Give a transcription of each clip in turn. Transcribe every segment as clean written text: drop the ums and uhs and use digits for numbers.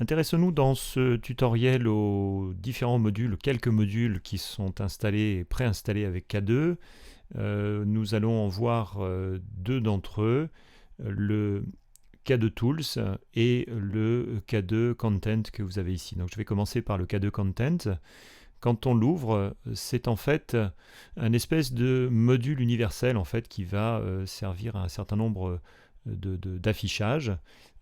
Intéressons-nous dans ce tutoriel aux différents modules, quelques modules qui sont installés et préinstallés avec K2. Nous allons en voir deux d'entre eux, le K2 Tools et le K2 Content que vous avez ici. Donc je vais commencer par le K2 Content. Quand on l'ouvre, c'est en fait un espèce de module universel en fait, qui va servir à un certain nombre d'affichages.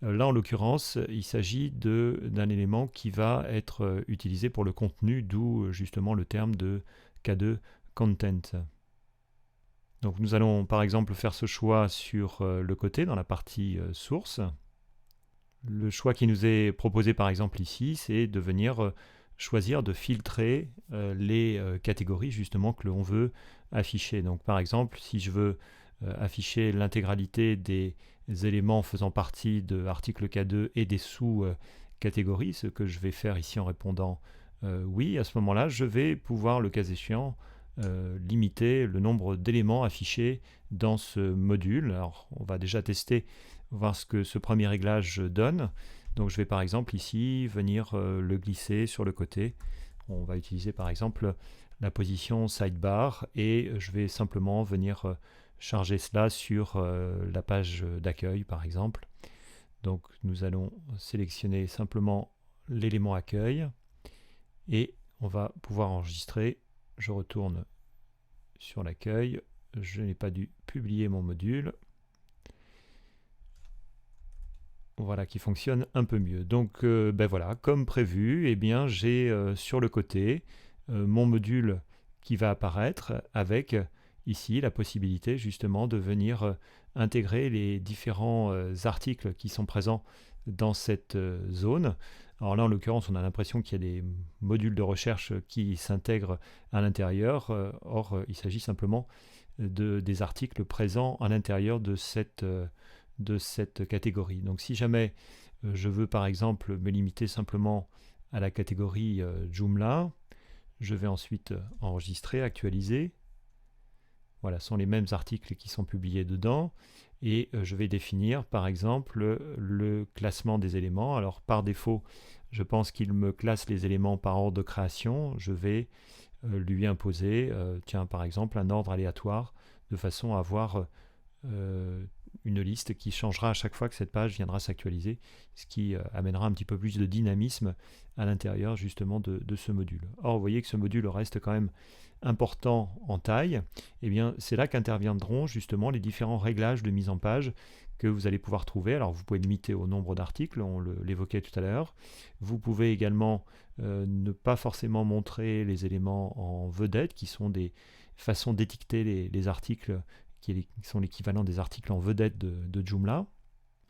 Là, en l'occurrence, il s'agit d'un élément qui va être utilisé pour le contenu, d'où justement le terme de K2 Content. Donc nous allons par exemple faire ce choix sur le côté, dans la partie source. Le choix qui nous est proposé par exemple ici, c'est de venir choisir de filtrer les catégories justement que l'on veut afficher. Donc par exemple, si je veux afficher l'intégralité des éléments faisant partie de l'article K2 et des sous-catégories, ce que je vais faire ici en répondant oui, à ce moment-là, je vais pouvoir, le cas échéant, limiter le nombre d'éléments affichés dans ce module. Alors, on va déjà tester, voir ce que ce premier réglage donne. Donc, je vais par exemple ici venir le glisser sur le côté. On va utiliser par exemple la position sidebar et je vais simplement venir charger cela sur la page d'accueil par exemple. Donc, nous allons sélectionner simplement l'élément accueil et on va pouvoir enregistrer. Je retourne sur l'accueil, je n'ai pas dû publier mon module. Voilà, qui fonctionne un peu mieux. Donc ben voilà, comme prévu, eh bien, j'ai sur le côté mon module qui va apparaître avec ici la possibilité justement de venir intégrer les différents articles qui sont présents dans cette zone. Alors là, en l'occurrence, on a l'impression qu'il y a des modules de recherche qui s'intègrent à l'intérieur. Or, il s'agit simplement des articles présents à l'intérieur de cette catégorie. Donc si jamais je veux par exemple me limiter simplement à la catégorie Joomla, je vais ensuite enregistrer, actualiser. Voilà, ce sont les mêmes articles qui sont publiés dedans. Et je vais définir par exemple le classement des éléments. Alors par défaut, je pense qu'il me classe les éléments par ordre de création. Je vais lui imposer, tiens, par exemple, un ordre aléatoire, de façon à avoir une liste qui changera à chaque fois que cette page viendra s'actualiser, ce qui amènera un petit peu plus de dynamisme à l'intérieur justement de ce module. Or, vous voyez que ce module reste quand même important en taille. Et bien, c'est là qu'interviendront justement les différents réglages de mise en page que vous allez pouvoir trouver. Alors, vous pouvez limiter au nombre d'articles, on l'évoquait tout à l'heure. Vous pouvez également ne pas forcément montrer les éléments en vedette, qui sont des façons d'étiqueter les articles qui sont l'équivalent des articles en vedette de Joomla.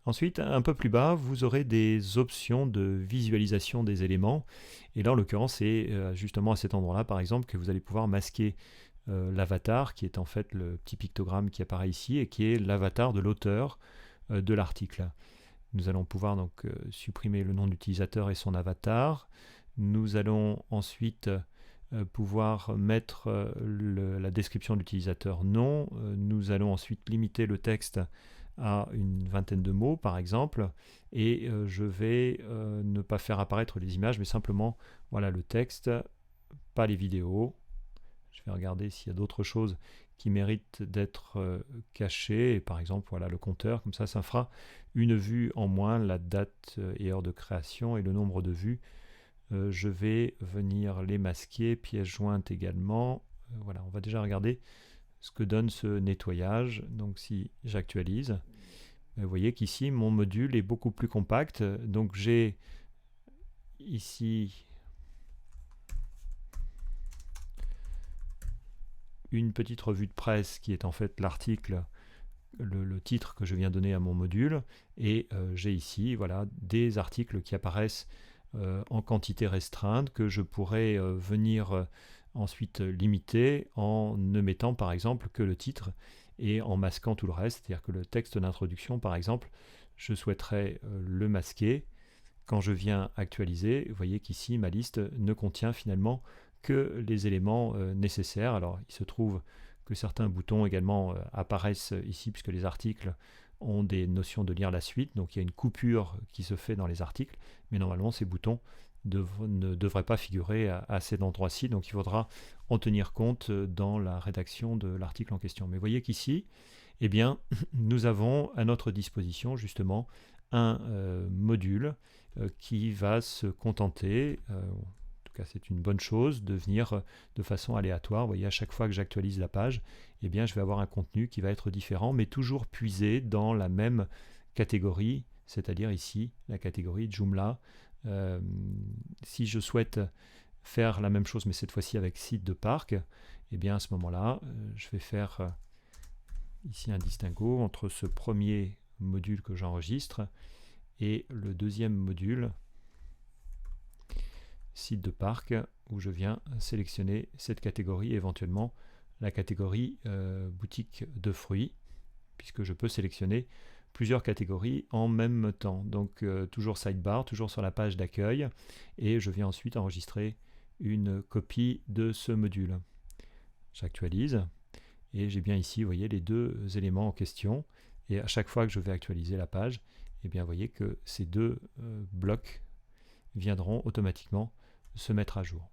Ensuite, un peu plus bas, vous aurez des options de visualisation des éléments. Et là, en l'occurrence, c'est justement à cet endroit-là, par exemple, que vous allez pouvoir masquer l'avatar, qui est en fait le petit pictogramme qui apparaît ici, et qui est l'avatar de l'auteur de l'article. Nous allons pouvoir donc supprimer le nom d'utilisateur et son avatar. Nous allons ensuite pouvoir mettre la description de l'utilisateur non. Nous allons ensuite limiter le texte à une vingtaine de mots par exemple, et je vais ne pas faire apparaître les images mais simplement voilà, le texte, pas les vidéos. Je vais regarder s'il y a d'autres choses qui méritent d'être cachées, et par exemple voilà, le compteur, comme ça fera une vue en moins, la date et heure de création et le nombre de vues. Je vais venir les masquer, pièce jointe également. Voilà, on va déjà regarder ce que donne ce nettoyage. Donc si j'actualise, vous voyez qu'ici mon module est beaucoup plus compact. Donc j'ai ici une petite revue de presse qui est en fait l'article, le titre que je viens donner à mon module, et j'ai ici voilà, des articles qui apparaissent en quantité restreinte que je pourrais venir ensuite limiter en ne mettant par exemple que le titre et en masquant tout le reste. C'est-à-dire que le texte d'introduction par exemple, je souhaiterais le masquer. Quand je viens actualiser, vous voyez qu'ici ma liste ne contient finalement que les éléments nécessaires. Alors il se trouve que certains boutons également apparaissent ici puisque les articles ont des notions de lire la suite, donc il y a une coupure qui se fait dans les articles, mais normalement ces boutons ne devraient pas figurer à cet endroit-ci, donc il faudra en tenir compte dans la rédaction de l'article en question. Mais voyez qu'ici, eh bien, nous avons à notre disposition justement un module qui va se contenter, en tout cas c'est une bonne chose, de venir de façon aléatoire. Vous voyez, à chaque fois que j'actualise la page, eh bien, je vais avoir un contenu qui va être différent, mais toujours puisé dans la même catégorie, c'est-à-dire ici la catégorie Joomla. Si je souhaite faire la même chose, mais cette fois-ci avec site de parc, eh bien à ce moment-là, je vais faire ici un distinguo entre ce premier module que j'enregistre et le deuxième module, site de parc, où je viens sélectionner cette catégorie, éventuellement la catégorie boutique de fruits, puisque je peux sélectionner plusieurs catégories en même temps. Donc toujours sidebar, toujours sur la page d'accueil, et je viens ensuite enregistrer une copie de ce module. J'actualise, et j'ai bien ici, vous voyez, les deux éléments en question, et à chaque fois que je vais actualiser la page, eh bien, vous voyez que ces deux blocs viendront automatiquement se mettre à jour.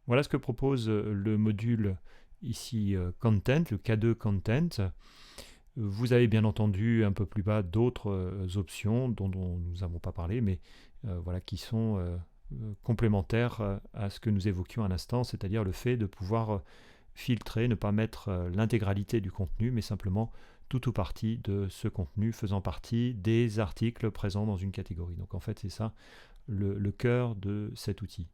Voilà ce que propose le module ici Content, le K2 Content. Vous avez bien entendu un peu plus bas d'autres options dont nous n'avons pas parlé, mais voilà, qui sont complémentaires à ce que nous évoquions à l'instant, c'est-à-dire le fait de pouvoir filtrer, ne pas mettre l'intégralité du contenu, mais simplement tout ou partie de ce contenu faisant partie des articles présents dans une catégorie. Donc en fait, c'est ça le cœur de cet outil.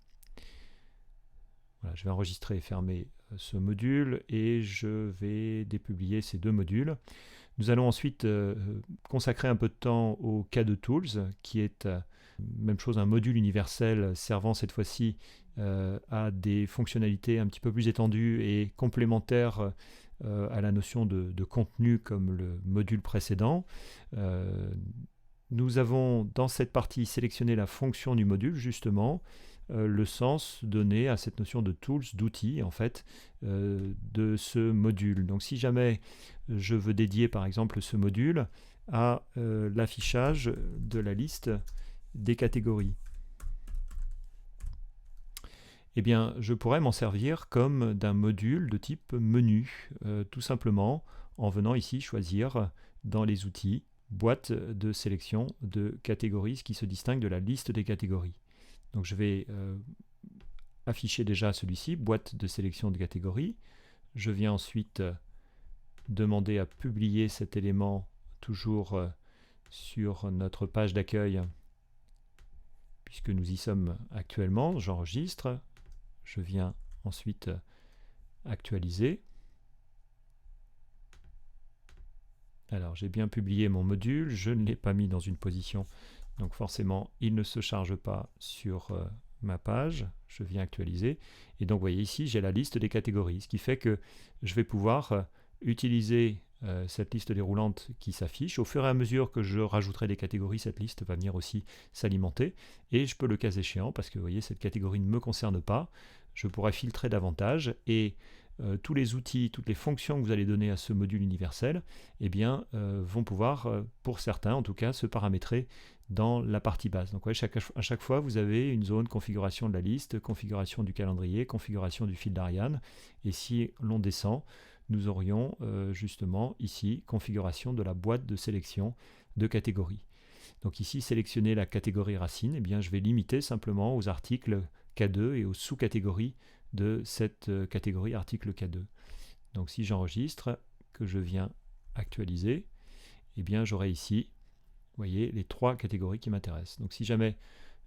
Voilà, je vais enregistrer et fermer ce module et je vais dépublier ces deux modules. Nous allons ensuite consacrer un peu de temps au K2 Tools, qui est même chose, un module universel servant cette fois-ci à des fonctionnalités un petit peu plus étendues et complémentaires à la notion de contenu comme le module précédent. Nous avons dans cette partie sélectionné la fonction du module, justement, le sens donné à cette notion de tools, d'outils en fait, de ce module. Donc si jamais je veux dédier par exemple ce module à l'affichage de la liste des catégories, eh bien je pourrais m'en servir comme d'un module de type menu, tout simplement en venant ici choisir dans les outils boîte de sélection de catégories, ce qui se distingue de la liste des catégories. Donc je vais afficher déjà celui-ci, boîte de sélection de catégories. Je viens ensuite demander à publier cet élément toujours sur notre page d'accueil, puisque nous y sommes actuellement. J'enregistre, je viens ensuite actualiser. Alors j'ai bien publié mon module, je ne l'ai pas mis dans une position, donc forcément il ne se charge pas sur ma page. Je viens actualiser et donc vous voyez ici j'ai la liste des catégories, ce qui fait que je vais pouvoir utiliser cette liste déroulante qui s'affiche. Au fur et à mesure que je rajouterai des catégories, cette liste va venir aussi s'alimenter et je peux, le cas échéant, parce que vous voyez cette catégorie ne me concerne pas, je pourrais filtrer davantage et tous les outils, toutes les fonctions que vous allez donner à ce module universel, eh bien, vont pouvoir, pour certains en tout cas, se paramétrer dans la partie base. Donc ouais, à chaque fois, vous avez une zone configuration de la liste, configuration du calendrier, configuration du fil d'Ariane. Et si l'on descend, nous aurions justement ici configuration de la boîte de sélection de catégories. Donc ici, sélectionner la catégorie racine, eh bien, je vais limiter simplement aux articles K2 et aux sous-catégories de cette catégorie article K2. Donc si j'enregistre, que je viens actualiser, eh bien j'aurai ici, vous voyez, les trois catégories qui m'intéressent. Donc si jamais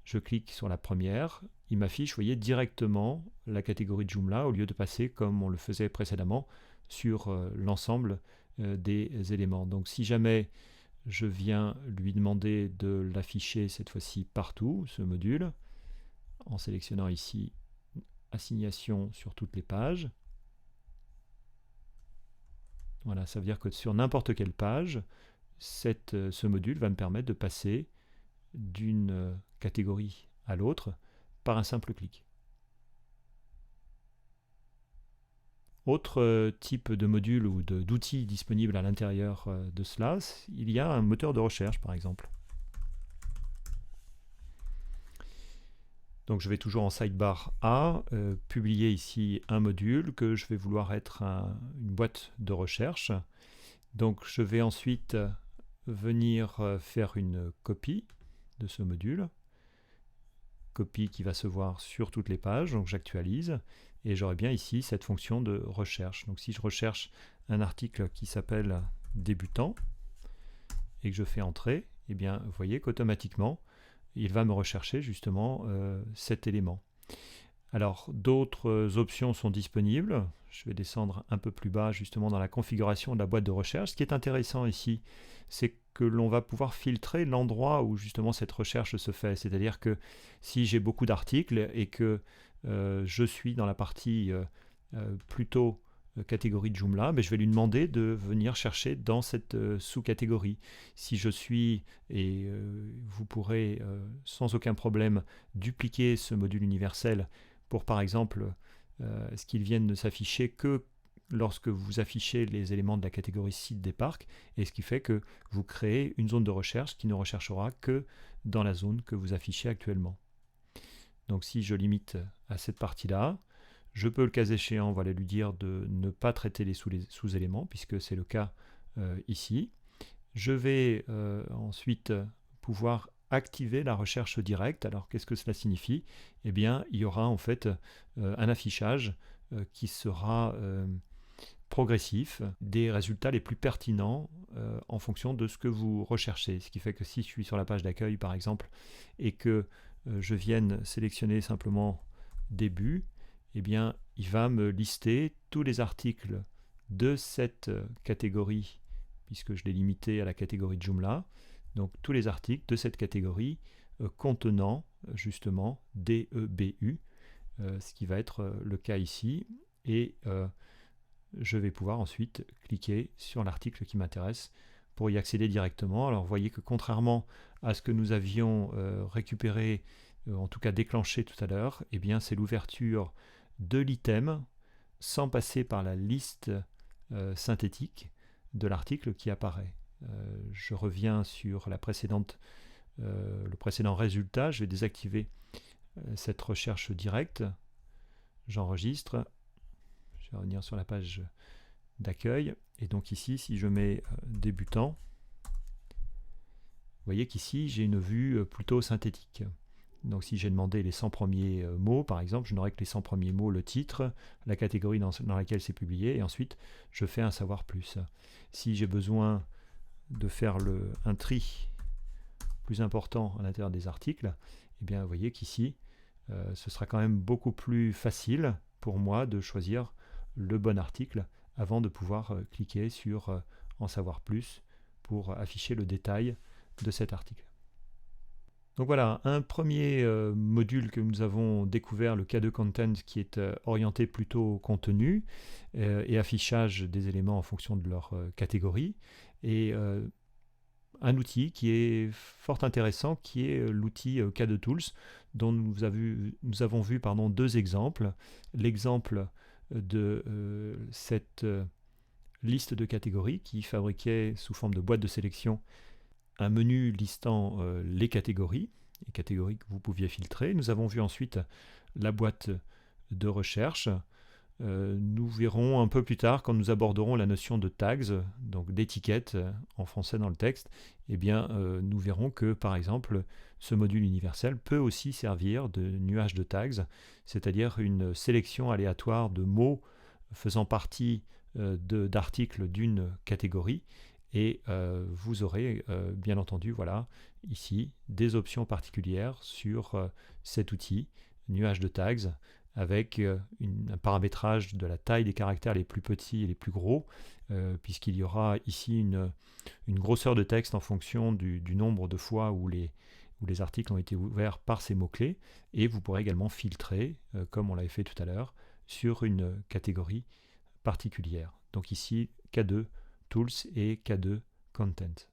je clique sur la première, il m'affiche, vous voyez, directement la catégorie de Joomla au lieu de passer comme on le faisait précédemment sur l'ensemble des éléments. Donc si jamais je viens lui demander de l'afficher cette fois-ci partout, ce module, en sélectionnant ici assignation sur toutes les pages. Voilà, ça veut dire que sur n'importe quelle page, ce module va me permettre de passer d'une catégorie à l'autre par un simple clic. Autre type de module ou d'outils disponibles à l'intérieur de cela, il y a un moteur de recherche par exemple. Donc je vais toujours en sidebar A, publier ici un module que je vais vouloir être une boîte de recherche. Donc je vais ensuite venir faire une copie de ce module. Copie qui va se voir sur toutes les pages, donc j'actualise. Et j'aurai bien ici cette fonction de recherche. Donc si je recherche un article qui s'appelle débutant et que je fais entrer, eh bien vous voyez qu'automatiquement, il va me rechercher justement cet élément. Alors d'autres options sont disponibles. Je vais descendre un peu plus bas justement dans la configuration de la boîte de recherche. Ce qui est intéressant ici, c'est que l'on va pouvoir filtrer l'endroit où justement cette recherche se fait. C'est-à-dire que si j'ai beaucoup d'articles et que je suis dans la partie plutôt catégorie de Joomla, mais je vais lui demander de venir chercher dans cette sous-catégorie. Si je suis, et vous pourrez sans aucun problème dupliquer ce module universel pour par exemple ce qu'il vienne de s'afficher que lorsque vous affichez les éléments de la catégorie site des parcs, et ce qui fait que vous créez une zone de recherche qui ne recherchera que dans la zone que vous affichez actuellement. Donc si je limite à cette partie-là, je peux le cas échéant lui dire de ne pas traiter les sous-éléments, puisque c'est le cas ici. Je vais ensuite pouvoir activer la recherche directe. Alors qu'est-ce que cela signifie? Eh bien, il y aura en fait un affichage qui sera progressif des résultats les plus pertinents en fonction de ce que vous recherchez. Ce qui fait que si je suis sur la page d'accueil par exemple et que je vienne sélectionner simplement début, eh bien il va me lister tous les articles de cette catégorie, puisque je l'ai limité à la catégorie de Joomla, donc tous les articles de cette catégorie contenant justement DEBU, ce qui va être le cas ici, et je vais pouvoir ensuite cliquer sur l'article qui m'intéresse pour y accéder directement. Alors vous voyez que contrairement à ce que nous avions récupéré, en tout cas déclenché tout à l'heure, eh bien c'est l'ouverture de l'item sans passer par la liste synthétique de l'article qui apparaît. Je reviens sur le précédent résultat, je vais désactiver cette recherche directe, j'enregistre, je vais revenir sur la page d'accueil, et donc ici si je mets débutant, vous voyez qu'ici j'ai une vue plutôt synthétique. Donc si j'ai demandé les 100 premiers mots, par exemple, je n'aurai que les 100 premiers mots, le titre, la catégorie dans laquelle c'est publié, et ensuite je fais un savoir plus. Si j'ai besoin de faire un tri plus important à l'intérieur des articles, eh bien vous voyez qu'ici, ce sera quand même beaucoup plus facile pour moi de choisir le bon article avant de pouvoir cliquer sur en savoir plus pour afficher le détail de cet article. Donc voilà, un premier module que nous avons découvert, le K2 Content, qui est orienté plutôt contenu et affichage des éléments en fonction de leur catégorie, et un outil qui est fort intéressant, qui est l'outil K2 Tools, dont nous avons vu deux exemples. L'exemple de cette liste de catégories qui fabriquait sous forme de boîte de sélection un menu listant les catégories que vous pouviez filtrer. Nous avons vu ensuite la boîte de recherche. Nous verrons un peu plus tard, quand nous aborderons la notion de tags, donc d'étiquettes en français dans le texte, eh bien, nous verrons que, par exemple, ce module universel peut aussi servir de nuage de tags, c'est-à-dire une sélection aléatoire de mots faisant partie d'articles d'une catégorie, et vous aurez bien entendu ici des options particulières sur cet outil nuage de tags, avec un paramétrage de la taille des caractères les plus petits et les plus gros, puisqu'il y aura ici une grosseur de texte en fonction du nombre de fois où les articles ont été ouverts par ces mots-clés, et vous pourrez également filtrer, comme on l'avait fait tout à l'heure, sur une catégorie particulière. Donc ici, K2 Tools et K2 Content.